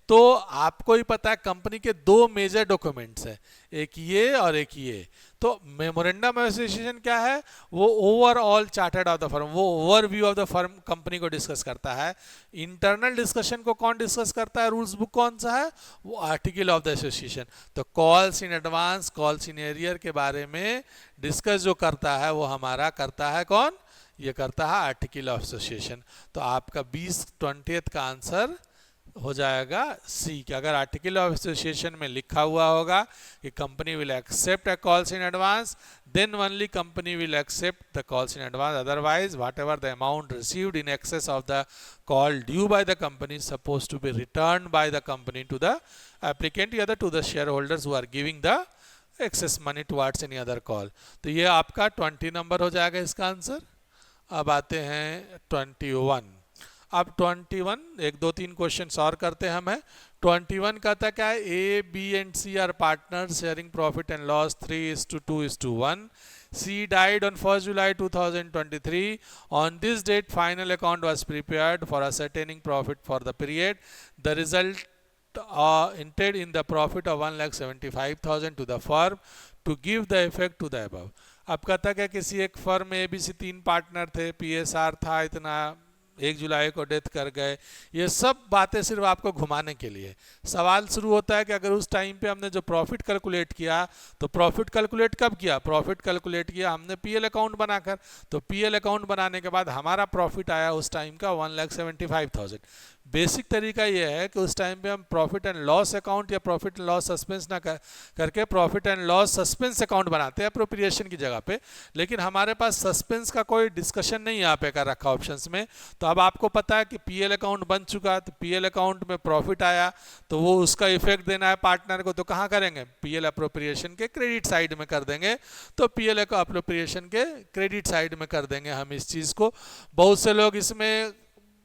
तो आपको ही पता है कंपनी के 2 मेजर डॉक्यूमेंट्स हैं, एक ये और एक ये। तो मेमोरेंडम ऑफ एसोसिएशन क्या है, वो overall chartered of the firm, वो overview of the firm company को डिस्कस करता है। इंटरनल डिस्कशन को कौन डिस्कस करता है, रूल्स बुक कौन सा है, वो आर्टिकल ऑफ द एसोसिएशन। तो calls in advance, calls in arrear के बारे में डिस्कस जो करता है वो हमारा करता है कौन, ये करता है आर्टिकल ऑफ एसोसिएशन। तो आपका 20/20 का आंसर हो जाएगा सी, कि अगर आर्टिकल ऑफ एसोसिएशन में लिखा हुआ होगा कि company will accept a calls in advance, then only company will accept the calls in advance, otherwise whatever the amount received in excess of the call due by the company is supposed to be returned by the company to the applicant या to the shareholders who are giving the excess money towards any other call। तो ये आपका 20 number हो जाएगा इसका answer. अब आते हैं 21। अब 21 1 2 3 क्वेश्चन और करते हैं हमें। 21 कहता क्या है, A B and C are partner sharing profit and loss 3:2:1। C died on 1st July 2023. On this date, final account was prepared for ascertaining profit for the period. The result entered in the profit of 1,75,000 to the firm to give the effect to the above। अब कहता क्या, किसी एक firm में ABC 3 partner थे, PSR था इतना, 1 जुलाई को डेथ कर गए। ये सब बातें सिर्फ आपको घुमाने के लिए। सवाल शुरू होता है कि अगर उस टाइम पे हमने जो प्रॉफिट कैलकुलेट किया, तो प्रॉफिट कैलकुलेट कब किया, प्रॉफिट कैलकुलेट किया हमने पीएल अकाउंट बनाकर। तो पीएल अकाउंट बनाने के बाद हमारा प्रॉफिट आया उस टाइम का 1,75,000। बेसिक तरीका ये है कि उस टाइम पे हम प्रॉफिट एंड लॉस अकाउंट या प्रॉफिट एंड लॉस सस्पेंस ना करके profit and loss suspense account बनाते हैं अप्रोप्रिएशन की जगह पे। लेकिन हमारे पास सस्पेंस का कोई डिस्कशन नहीं यहाँ पे कर रखा ऑप्शंस में। तो अब आपको पता है कि पीएल अकाउंट बन चुका, तो पीएल अकाउंट में प्रॉफिट आया तो वो उसका इफेक्ट देना है पार्टनर को, तो कहाँ करेंगे, पीएल अप्रोप्रिएशन के क्रेडिट साइड में कर देंगे। तो पीएल अप्रोप्रिएशन के क्रेडिट साइड में कर देंगे हम इस चीज़ को। बहुत से लोग इसमें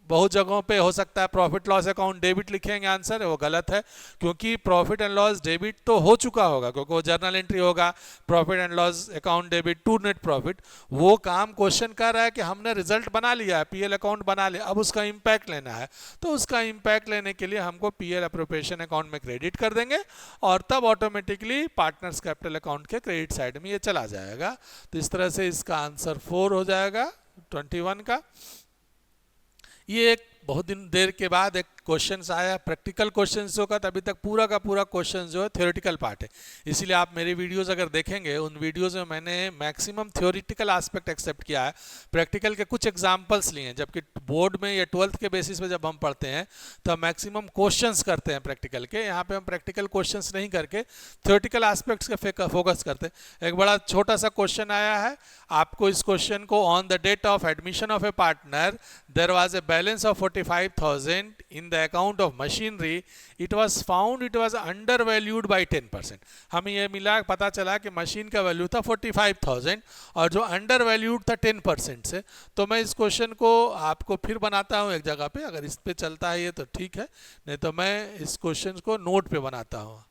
बहुत जगहों पे हो सकता है प्रॉफिट लॉस अकाउंट डेबिट लिखेंगे, आंसर है वो गलत है, क्योंकि प्रॉफिट एंड लॉस डेबिट तो हो चुका होगा, क्योंकि वो जर्नल एंट्री होगा profit and loss account debit to net profit. वो काम क्वेश्चन कर रहा है कि हमने रिजल्ट बना लिया है, पीएल अकाउंट बना लिया, अब उसका इम्पैक्ट लेना है। तो उसका इम्पैक्ट लेने के लिए हमको पीएल अप्रोप्रिएशन अकाउंट में क्रेडिट कर देंगे और तब ऑटोमेटिकली पार्टनर्स कैपिटल अकाउंट के क्रेडिट साइड में ये चला जाएगा। तो इस तरह से इसका आंसर 4 हो जाएगा 21 का। ये एक बहुत दिन देर के बाद एक क्वेश्चन आया प्रैक्टिकल क्वेश्चन होगा, तभी तक पूरा का पूरा क्वेश्चन जो है थ्योरेटिकल पार्ट है। इसीलिए आप मेरे वीडियोस अगर देखेंगे, उन वीडियोस में मैंने मैक्सिमम थ्योरेटिकल एस्पेक्ट एक्सेप्ट किया है, प्रैक्टिकल के कुछ एग्जांपल्स लिए हैं। जबकि बोर्ड में या 12th के बेसिस पे जब हम पढ़ते हैं तो हम मैक्सिमम क्वेश्चंस करते हैं प्रैक्टिकल के। यहाँ पे हम प्रैक्टिकल क्वेश्चंस नहीं करके थ्योरेटिकल एस्पेक्ट्स के फोकस करते हैं। एक बड़ा छोटा सा क्वेश्चन आया है, आपको इस क्वेश्चन को, on the date of admission of a partner there was a balance of 45,000 in the account of machinery, it was found it was undervalued by 10%. हमें ये मिला, पता चला कि मशीन का वैल्यू था 45,000 और जो अंडर वैल्यूड था 10% से। तो मैं इस क्वेश्चन को आपको फिर बनाता हूँ एक जगह पे, अगर इस पे चलता है ये तो ठीक है, नहीं तो मैं इस क्वेश्चन को नोट पे बनाता हूँ।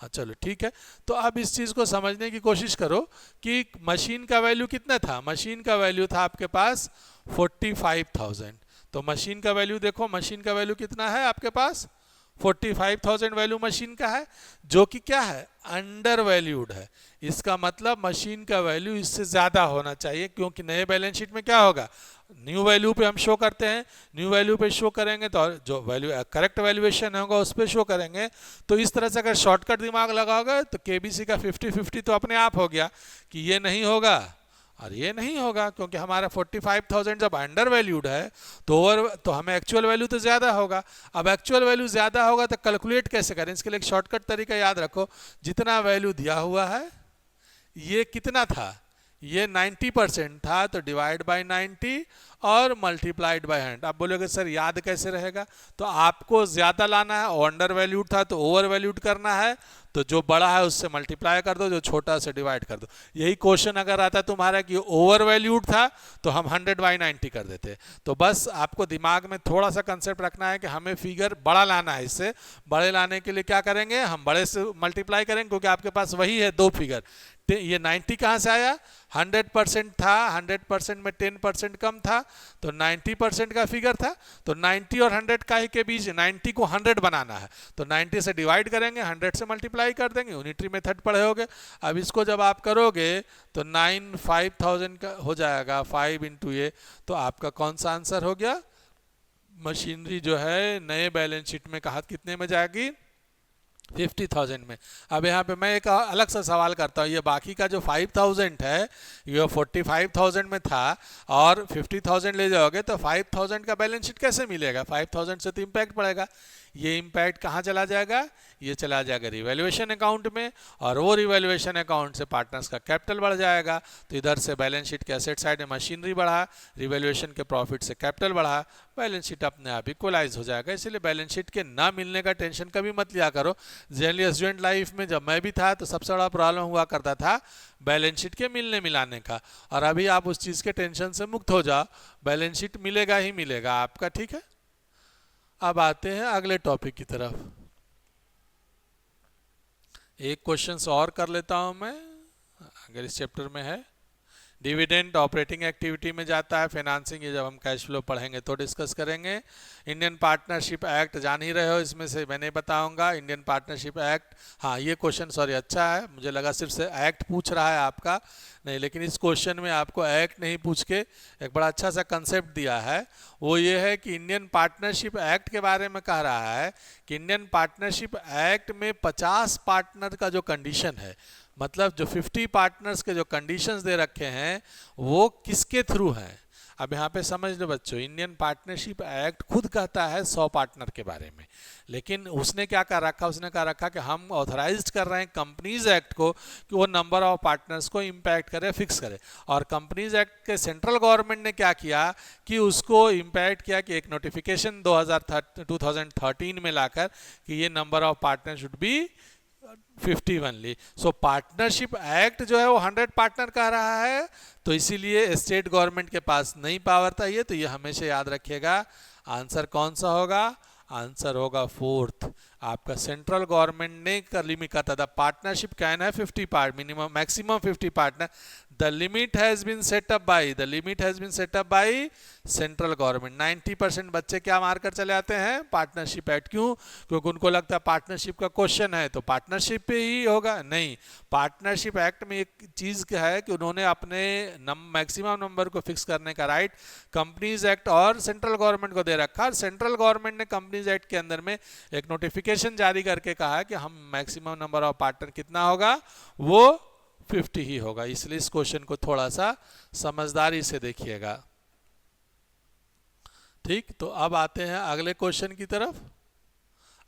हाँ चलो ठीक है। तो अब इस चीज़ को समझने की कोशिश करो कि मशीन का वैल्यू कितना था। मशीन का वैल्यू था आपके पास 45,000। तो मशीन का वैल्यू देखो, मशीन का वैल्यू कितना है आपके पास, 45,000 वैल्यू मशीन का है, जो कि क्या है, अंडर वैल्यूड है। इसका मतलब मशीन का वैल्यू इससे ज़्यादा होना चाहिए, क्योंकि नए बैलेंस शीट में क्या होगा, न्यू वैल्यू पे हम शो करते हैं, न्यू वैल्यू पे शो करेंगे तो जो वैल्यू करेक्ट वैल्यूएशन होगा उस पर शो करेंगे। तो इस तरह से अगर शॉर्टकट दिमाग लगाओगे तो केबीसी का 50-50 तो अपने आप हो गया कि ये नहीं होगा और ये नहीं होगा, क्योंकि हमारा 45,000 जब अंडर वैल्यूड है तो हमें एक्चुअल वैल्यू तो ज़्यादा होगा। अब एक्चुअल वैल्यू ज़्यादा होगा तो कैलकुलेट कैसे करें, इसके लिए एक शॉर्टकट तरीका याद रखो। जितना वैल्यू दिया हुआ है ये कितना था, ये 90% था, तो डिवाइड बाय 90 और मल्टीप्लाइड बाय 100। आप बोलोगे सर याद कैसे रहेगा, तो आपको ज़्यादा लाना है, अंडर वैल्यूड था तो ओवर वैल्यूड करना है, तो जो बड़ा है उससे मल्टीप्लाई कर दो, जो छोटा से डिवाइड कर दो। यही क्वेश्चन अगर आता तुम्हारा कि ओवर वैल्यूड था तो हम 100/90 कर देते। तो बस आपको दिमाग में थोड़ा सा कंसेप्ट रखना है कि हमें फिगर बड़ा लाना है, इससे बड़े लाने के लिए क्या करेंगे, हम बड़े से मल्टीप्लाई करेंगे, क्योंकि आपके पास वही है दो फिगर। ये 90 कहाँ से आया, 100% था, 100% में 10% कम था तो 90% का फिगर था। तो 90 और 100 का ही के बीच 90 को 100 बनाना है, तो 90 से डिवाइड करेंगे, 100 से मल्टीप्लाई कर देंगे, यूनिटरी मेथड पढ़े होगे। अब इसको जब आप करोगे तो 5,000 का हो जाएगा, 5 इंटू ये, तो आपका कौन सा आंसर हो गया, मशीनरी जो है नए बैलेंस शीट में कहा कितने में जाएगी, 50,000 में। अब यहाँ पे मैं एक अलग सा सवाल करता हूँ, ये बाकी का जो 5,000 है ये 45,000 में था और 50,000 ले जाओगे तो 5,000 का बैलेंस शीट कैसे मिलेगा, 5,000 से तो इम्पैक्ट पड़ेगा। ये इम्पैक्ट कहाँ चला जाएगा, ये चला जाएगा रिवैल्यूएशन अकाउंट में, और वो रिवैल्यूएशन अकाउंट से पार्टनर्स का कैपिटल बढ़ जाएगा। तो इधर से बैलेंस शीट के एसेट साइड में मशीनरी बढ़ा, रिवैल्यूएशन के प्रॉफिट से कैपिटल बढ़ा, बैलेंस शीट अपने आप इक्वलाइज हो जाएगा। इसलिए बैलेंस शीट के ना मिलने का टेंशन कभी मत लिया करो। जनरली स्टूडेंट लाइफ में जब मैं भी था तो सबसे बड़ा प्रॉब्लम हुआ करता था बैलेंस शीट के मिलने मिलाने का, और अभी आप उस चीज़ के टेंशन से मुक्त हो जाओ, बैलेंस शीट मिलेगा ही मिलेगा आपका, ठीक है। अब आते हैं अगले टॉपिक की तरफ। एक क्वेश्चन और कर लेता हूं मैं, अगर इस चैप्टर में है। डिविडेंड ऑपरेटिंग एक्टिविटी में जाता है, फाइनेंसिंग ये जब हम कैश फ्लो पढ़ेंगे तो डिस्कस करेंगे। इंडियन पार्टनरशिप एक्ट जान ही रहे हो, इसमें से मैंने बताऊंगा इंडियन पार्टनरशिप एक्ट। हाँ ये क्वेश्चन सॉरी अच्छा है, मुझे लगा सिर्फ से एक्ट पूछ रहा है आपका, नहीं, लेकिन इस क्वेश्चन में आपको एक्ट नहीं पूछ के एक बड़ा अच्छा सा कंसेप्ट दिया है। वो ये है कि इंडियन पार्टनरशिप एक्ट के बारे में कह रहा है कि इंडियन पार्टनरशिप एक्ट में 50 पार्टनर का जो कंडीशन है, मतलब जो 50 पार्टनर्स के जो कंडीशंस दे रखे हैं वो किसके थ्रू हैं। अब यहाँ पे समझ लो बच्चों, इंडियन पार्टनरशिप एक्ट खुद कहता है 100 पार्टनर के बारे में, लेकिन उसने क्या कर रखा, उसने कह रखा कि हम ऑथराइज्ड कर रहे हैं कंपनीज एक्ट को कि वो नंबर ऑफ पार्टनर्स को इम्पैक्ट करे, फिक्स करे। और कंपनीज एक्ट के सेंट्रल गवर्नमेंट ने क्या किया कि उसको इम्पैक्ट किया कि एक नोटिफिकेशन 2013 में लाकर कि ये number of partner should be 51। So partnership act जो है वो 100 पार्टनर कह रहा है, तो इसीलिए स्टेट गवर्नमेंट के पास नहीं पावर था ये, तो ये हमेशा याद रखिएगा। आंसर कौन सा होगा, आंसर होगा फोर्थ। आपका सेंट्रल गवर्नमेंट ने कर लिमिट करता था, पार्टनरशिप कैन है 50 part minimum maximum 50 partner, the limit has been set up by central government. 90% बच्चे क्या मारकर चले आते हैं, पार्टनरशिप एक्ट। क्यों, क्योंकि उनको लगता है पार्टनरशिप का क्वेश्चन है तो पार्टनरशिप पे ही होगा। नहीं, पार्टनरशिप एक्ट में एक चीज क्या है कि उन्होंने अपने मैक्सिमम नंबर को फिक्स करने का राइट कंपनीज एक्ट और सेंट्रल गवर्नमेंट को दे रखा। और सेंट्रल गवर्नमेंट ने कंपनीज एक्ट के अंदर में एक नोटिफिकेशन जारी करके कहा कि हम मैक्सिमम नंबर ऑफ पार्टनर कितना होगा, वो 50 ही होगा। इसलिए इस क्वेश्चन को थोड़ा सा समझदारी से देखिएगा, ठीक। तो अब आते हैं अगले क्वेश्चन की तरफ।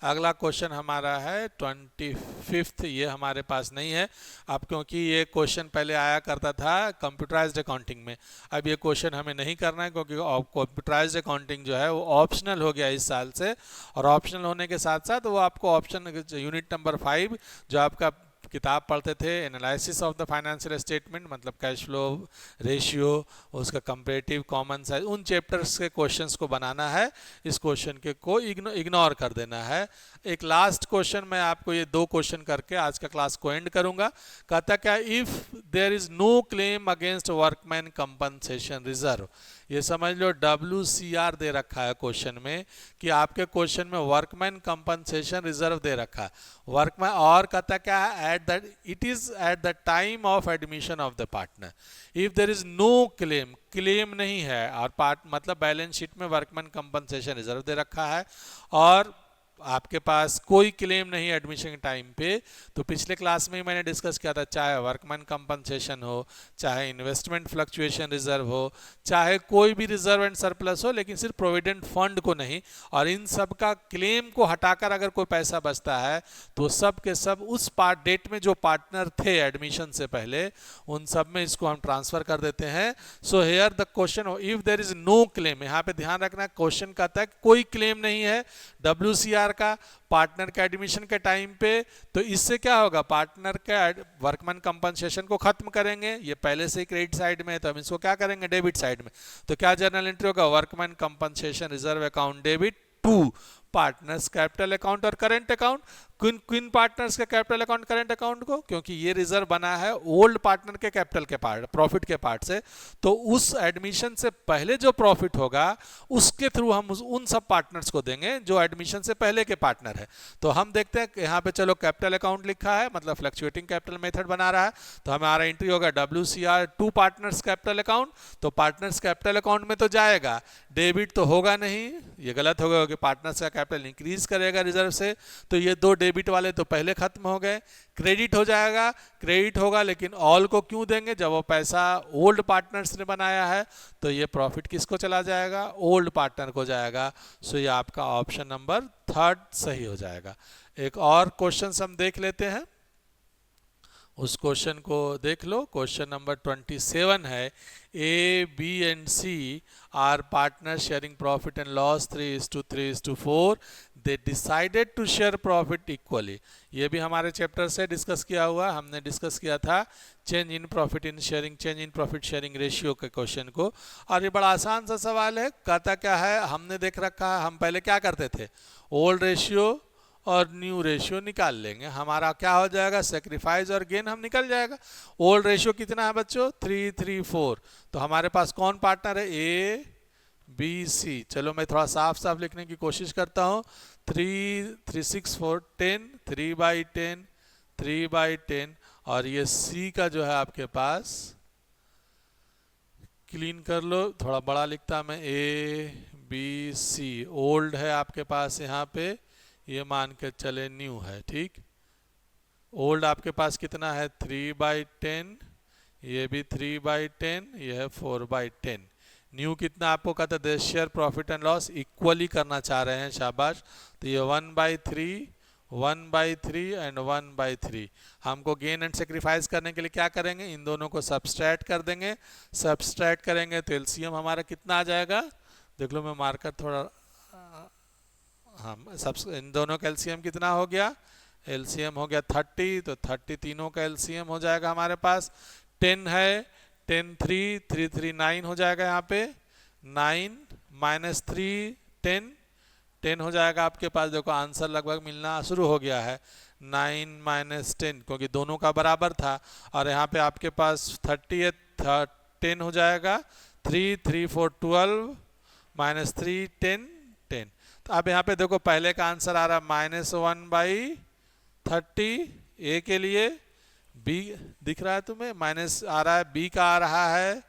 अगला क्वेश्चन हमारा है 25th, ये हमारे पास नहीं है अब, क्योंकि ये क्वेश्चन पहले आया करता था कंप्यूटराइज्ड अकाउंटिंग में। अब ये क्वेश्चन हमें नहीं करना है, क्योंकि कंप्यूटराइज्ड अकाउंटिंग जो है वो ऑप्शनल हो गया इस साल से, और ऑप्शनल होने के साथ साथ वो आपको ऑप्शन यूनिट नंबर 5 जो आपका किताब पढ़ते थे, analysis of the financial statement, मतलब कैश फ्लो रेशियो, उसका कंपेरेटिव कॉमन साइज, उन चैप्टर्स के क्वेश्चंस को बनाना है। इस क्वेश्चन के को इग्नोर कर देना है। एक लास्ट क्वेश्चन मैं आपको ये 2 क्वेश्चन करके आज का क्लास को एंड करूंगा। कहता क्या, if there is no claim against workman compensation reserve, ये समझ लो WCR दे रखा है क्वेश्चन में, कि आपके क्वेश्चन में वर्कमैन कंपनसेशन रिजर्व दे रखा है वर्कमैन, और कहता क्या है, at that it is at the time of admission of the partner. If there is no claim, claim नहीं है, और मतलब बैलेंस शीट में वर्कमैन कंपनसेशन रिजर्व दे रखा है, और आपके पास कोई क्लेम नहीं है एडमिशन टाइम पे, तो पिछले क्लास में ही मैंने डिस्कस किया था, चाहे वर्कमैन कंपनसेशन हो, चाहे इन्वेस्टमेंट फ्लक्चुएशन रिजर्व हो, चाहे कोई भी रिजर्व एंड सरप्लस हो, लेकिन सिर्फ प्रोविडेंट फंड को नहीं, और इन सब का क्लेम को हटाकर अगर कोई पैसा बचता है तो सब के सब उस डेट में जो पार्टनर थे एडमिशन से पहले, उन सब में इसको हम ट्रांसफर कर देते हैं। So here the question, if there is no claim, यहाँ पे ध्यान रखना क्वेश्चन कहता है कोई क्लेम नहीं है WCR का पार्टनर के एडमिशन के टाइम पे, तो इससे क्या होगा, पार्टनर के वर्कमैन कंपनसेशन को खत्म करेंगे। ये पहले से ही क्रेडिट साइड में है, तो हम इसको क्या करेंगे, डेबिट साइड में। तो क्या जर्नल एंट्री होगा, workman compensation reserve account debit to partners capital account और करंट अकाउंट। किन किन पार्टनर्स के कैपिटल अकाउंट करंट अकाउंट को, क्योंकि ये रिजर्व बना है ओल्ड पार्टनर के कैपिटल के पार्ट, प्रॉफिट के पार्ट से, तो उस एडमिशन से पहले जो प्रॉफिट होगा उसके थ्रू हम उन सब पार्टनर्स को देंगे जो एडमिशन से पहले के पार्टनर है। तो हम देखते हैं यहाँ पे, चलो कैपिटल अकाउंट लिखा है, मतलब फ्लक्चुएटिंग कैपिटल मेथड बना रहा है, तो हमारा एंट्री होगा WCR to partners capital account. तो पार्टनर्स कैपिटल अकाउंट में तो जाएगा, डेबिट तो होगा नहीं, ये गलत होगा, क्योंकि पार्टनर्स का कैपिटल इंक्रीज करेगा रिजर्व से, तो ये 2 डेबिट वाले तो पहले खत्म हो गए। क्रेडिट हो जाएगा, क्रेडिट होगा, लेकिन ऑल को क्यों देंगे, जब वो पैसा ओल्ड पार्टनर्स ने बनाया है, तो ये प्रॉफिट किसको चला जाएगा, ओल्ड पार्टनर को जाएगा। सो ये आपका ऑप्शन नंबर 3 सही हो जाएगा। एक और क्वेश्चन हम देख लेते हैं, उस क्वेश्चन को देख लो। क्वेश्चन नंबर 27 है, A, B and C are partners sharing profit and loss 3:3:4. They decided to share profit equally. ये भी हमारे चैप्टर से डिस्कस किया हुआ, हमने डिस्कस किया था change in profit in sharing, change in profit sharing ratio के क्वेश्चन को। और ये बड़ा आसान सा सवाल है, कहता क्या है, हमने देख रखा है, हम पहले क्या करते थे, ओल्ड रेशियो और न्यू रेशियो निकाल लेंगे, हमारा क्या हो जाएगा, सेक्रीफाइस और गेन हम निकल जाएगा। ओल्ड रेशियो कितना है बच्चों, 3:3:4, तो हमारे पास कौन पार्टनर है, A, B, C। चलो मैं थोड़ा साफ साफ लिखने की कोशिश करता हूँ, 3, 3, 6, 4, 10, 3/10, 3/10, और ये C का जो है आपके पास, क्लीन कर लो, थोड़ा बड़ा लिखता मैं, A, B, C, ओल्ड है आपके पास यहाँ पे, ये मान के चले न्यू है, ठीक। ओल्ड आपके पास कितना है, 3/10, ये भी 3/10, ये है 4/10। न्यू कितना आपको कहता है, share profit and loss equally करना चाह रहे हैं, शाबाश। तो ये 1/3, 1/3 एंड 1/3। हमको गेन एंड सेक्रीफाइस करने के लिए क्या करेंगे, इन दोनों को सब्सट्रैक्ट कर देंगे। सब्सट्रैक्ट करेंगे तो एलसीएम हमारा कितना आ जाएगा, देख लो मैं मार्कर थोड़ा, हाँ, इन दोनों का एलसीएम कितना हो गया, एलसीएम हो गया 30, तो 30 तीनों का एलसीएम हो जाएगा हमारे पास। 10 है, 10 3, 3 3 9 हो जाएगा यहाँ पे, 9 - 3 10, 10 हो जाएगा आपके पास। देखो आंसर लगभग मिलना शुरू हो गया है, 9 - 10, क्योंकि दोनों का बराबर था। और यहाँ पे आपके पास 30 है, 10 हो जाएगा, 3 3 4 12 - 3 10 10। तो अब यहाँ पे देखो पहले का आंसर आ रहा है -1/30 ए के लिए, बी दिख रहा है तुम्हें, माइनस आ रहा है, बी का आ रहा है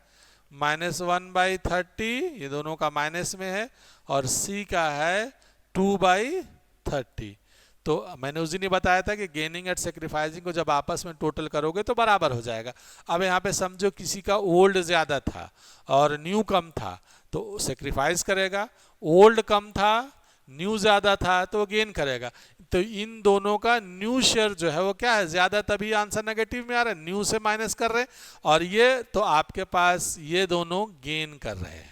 -1/30, ये दोनों का माइनस में है, और सी का है 2/30। तो मैंने उस दिन ही बताया था कि गेनिंग एंड सेक्रीफाइसिंग को जब आपस में टोटल करोगे तो बराबर हो जाएगा। अब यहाँ पे समझो किसी का ओल्ड ज़्यादा था और न्यू कम था, तो सेक्रीफाइस करेगा। ओल्ड कम था, न्यू ज़्यादा था तो वो गेन करेगा। तो इन दोनों का न्यू शेयर जो है वो क्या है, ज़्यादा, तभी आंसर नेगेटिव में आ रहा है, न्यू से माइनस कर रहे हैं। और ये तो आपके पास ये दोनों गेन कर रहे हैं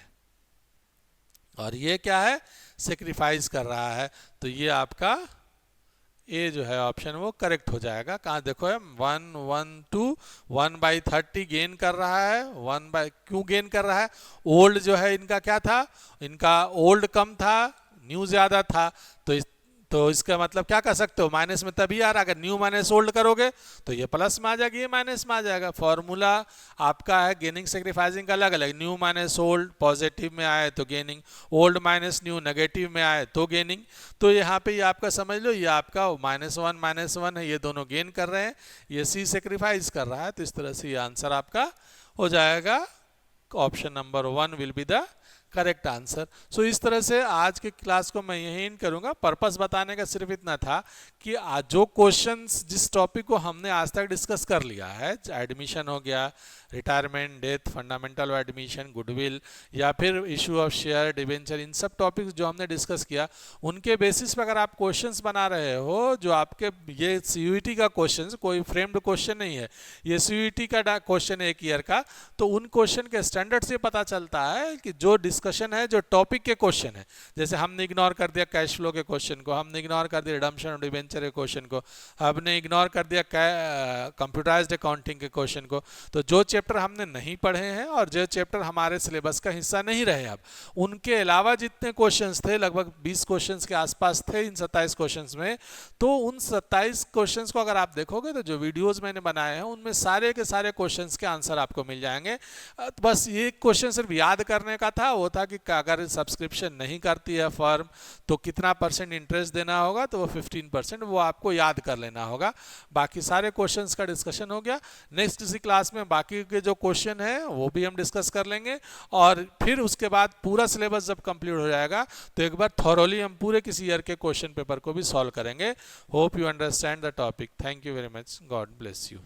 और ये क्या है, सेक्रीफाइस कर रहा है। तो ये आपका ए जो है ऑप्शन वो करेक्ट हो जाएगा। कहाँ देखो है 1 1 2 1/30 गेन कर रहा है। क्यों गेन कर रहा है, ओल्ड जो है इनका क्या था, इनका ओल्ड कम था, न्यू ज़्यादा था। तो इसका मतलब क्या कर सकते हो, माइनस में तभी आ रहा, अगर न्यू माइनस ओल्ड करोगे तो ये प्लस में आ जाएगी, ये माइनस में आ जाएगा। फॉर्मूला आपका है गेनिंग सेक्रीफाइसिंग का अलग अलग, न्यू माइनस ओल्ड पॉजिटिव में आए तो gaining, old minus new negative में आए तो गेनिंग। तो यहाँ पे ये आपका समझ लो, ये आपका -1 है, ये दोनों गेन कर रहे हैं, ये सी सेक्रीफाइस कर रहा है। तो इस तरह से ये आंसर आपका हो जाएगा, option number 1 will be the correct answer. So इस तरह से आज के क्लास को मैं यही एंड करूंगा। पर्पस बताने का सिर्फ इतना था कि आज जो क्वेश्चंस, जिस टॉपिक को हमने आज तक डिस्कस कर लिया है, एडमिशन हो गया, retirement, death, fundamental admission, goodwill, या फिर इशू ऑफ शेयर, डिवेंचर, इन सब टॉपिक्स जो हमने डिस्कस किया, उनके बेसिस पर अगर आप क्वेश्चंस बना रहे हो, जो आपके ये सीयूईटी का क्वेश्चन, कोई फ्रेम्ड क्वेश्चन नहीं है, ये सीयूईटी का क्वेश्चन है 1 ईयर का, तो उन क्वेश्चन के स्टैंडर्ड से पता चलता है कि जो डिस्कशन है, जो टॉपिक के क्वेश्चन है, जैसे हमने इग्नोर कर दिया कैश फ्लो के क्वेश्चन को, हमने इग्नोर कर दिया रिडम्पशन और डिवेंचर के क्वेश्चन को, हमने इग्नोर कर दिया कंप्यूटराइज्ड अकाउंटिंग के क्वेश्चन को। तो जो चैप्टर हमने नहीं पढ़े हैं और जो चैप्टर हमारे सिलेबस का हिस्सा नहीं रहे अब, उनके अलावा जितने क्वेश्चंस थे, लगभग 20 क्वेश्चंस के आसपास थे इन 27 क्वेश्चंस में, तो उन 27 क्वेश्चंस को अगर आप देखोगे तो जो वीडियोस मैंने बनाए हैं उनमें सारे के सारे क्वेश्चंस के आंसर आपको मिल जाएंगे। बस ये क्वेश्चन सिर्फ याद करने का था, वो था कि अगर सब्सक्रिप्शन नहीं करती है फर्म तो कितना % इंटरेस्ट देना होगा, तो वो 15%, वो आपको याद कर लेना होगा। बाकी सारे क्वेश्चंस का डिस्कशन हो गया। नेक्स्ट इसी क्लास में बाकी के जो क्वेश्चन है वो भी हम डिस्कस कर लेंगे, और फिर उसके बाद पूरा सिलेबस जब कंप्लीट हो जाएगा तो एक बार थॉरोली हम पूरे किसी ईयर के क्वेश्चन पेपर को भी सॉल्व करेंगे। Hope you understand the topic. Thank you very much. God bless you.